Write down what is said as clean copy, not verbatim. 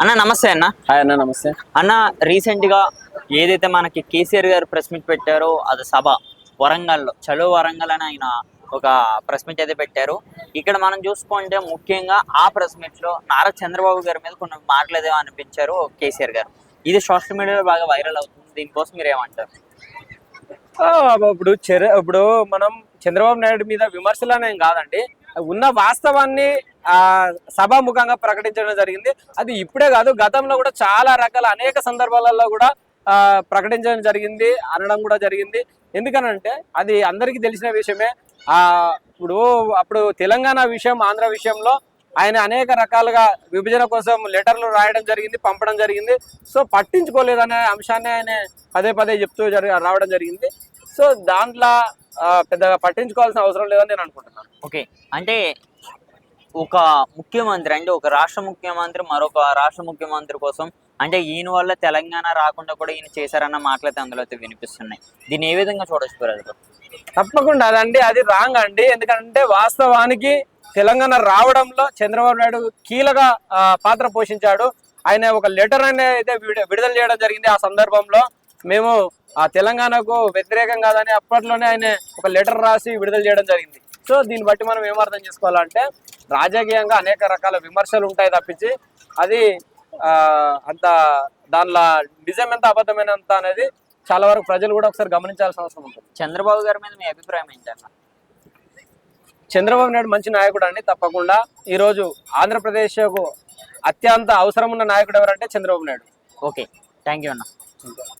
అన్న నమస్తే అన్న. హాయ్ అన్న, నమస్తే అన్న, రీసెంట్ గా ఏదైతే మనకి కేసీఆర్ గారు ప్రెస్ మీట్ పెట్టారో అది సభ వరంగల్లో చలో వరంగల్ అని ఆయన ఒక ప్రెస్ మీట్ అయితే పెట్టారు. ఇక్కడ మనం చూసుకుంటే ముఖ్యంగా ఆ ప్రెస్ మీట్ లో నారా చంద్రబాబు గారి మీద కొన్ని మాటలు ఏదో అనిపించారు కేసీఆర్ గారు. ఇది సోషల్ మీడియాలో బాగా వైరల్ అవుతుంది. దీనికోసం మీరు ఏమంటారు? ఇప్పుడు మనం చంద్రబాబు నాయుడు మీద విమర్శలు అనేం కాదండి, ఉన్న వాస్తవాన్ని సభాముఖంగా ప్రకటించడం జరిగింది. అది ఇప్పుడే కాదు, గతంలో కూడా చాలా రకాల అనేక సందర్భాలలో కూడా ప్రకటించడం జరిగింది, అనడం కూడా జరిగింది. ఎందుకనంటే అది అందరికీ తెలిసిన విషయమే. అప్పుడు తెలంగాణ విషయం, ఆంధ్ర విషయంలో ఆయన అనేక రకాలుగా విభజన కోసం లెటర్లు రాయడం జరిగింది, పంపడం జరిగింది. సో పట్టించుకోలేదనే అంశాన్ని ఆయన పదే పదే చెప్తూ రావడం జరిగింది. సో దాంట్లో పెద్దగా పట్టించుకోవాల్సిన అవసరం లేదని నేను అనుకుంటున్నాను. ఓకే, అంటే ఒక ముఖ్యమంత్రి అంటే ఒక రాష్ట్ర ముఖ్యమంత్రి మరొక రాష్ట్ర ముఖ్యమంత్రి కోసం అంటే ఈయన వల్ల తెలంగాణ రాకుండా కూడా ఈయన చేశారన్న మాటలైతే అందులో అయితే వినిపిస్తున్నాయి. దీన్ని ఏ విధంగా చూడొచ్చు ప్రజలు? తప్పకుండా అదండి, అది రాంగ్ అండి. ఎందుకంటే వాస్తవానికి తెలంగాణ రావడంలో చంద్రబాబు నాయుడు కీలక పాత్ర పోషించాడు. ఆయన ఒక లెటర్ అయితే విడుదల చేయడం జరిగింది. ఆ సందర్భంలో మేము ఆ తెలంగాణకు వ్యతిరేకం కాదని అప్పట్లోనే ఆయన ఒక లెటర్ రాసి విడుదల చేయడం జరిగింది. సో దీన్ని బట్టి మనం ఏమర్థం చేసుకోవాలంటే రాజకీయంగా అనేక రకాల విమర్శలు ఉంటాయి తప్పించి అది అంత దానిలో నిజం ఎంత అబద్ధమైనంత అనేది చాలా వరకు ప్రజలు కూడా ఒకసారి గమనించాల్సిన అవసరం ఉంటుంది. చంద్రబాబు గారి మీద మీ అభిప్రాయం ఏంటన్నా? చంద్రబాబు నాయుడు మంచి నాయకుడు అండి. తప్పకుండా ఈరోజు ఆంధ్రప్రదేశ్కు అత్యంత అవసరం ఉన్న నాయకుడు ఎవరంటే Chandrababu Naidu. Okay, thank you అన్న.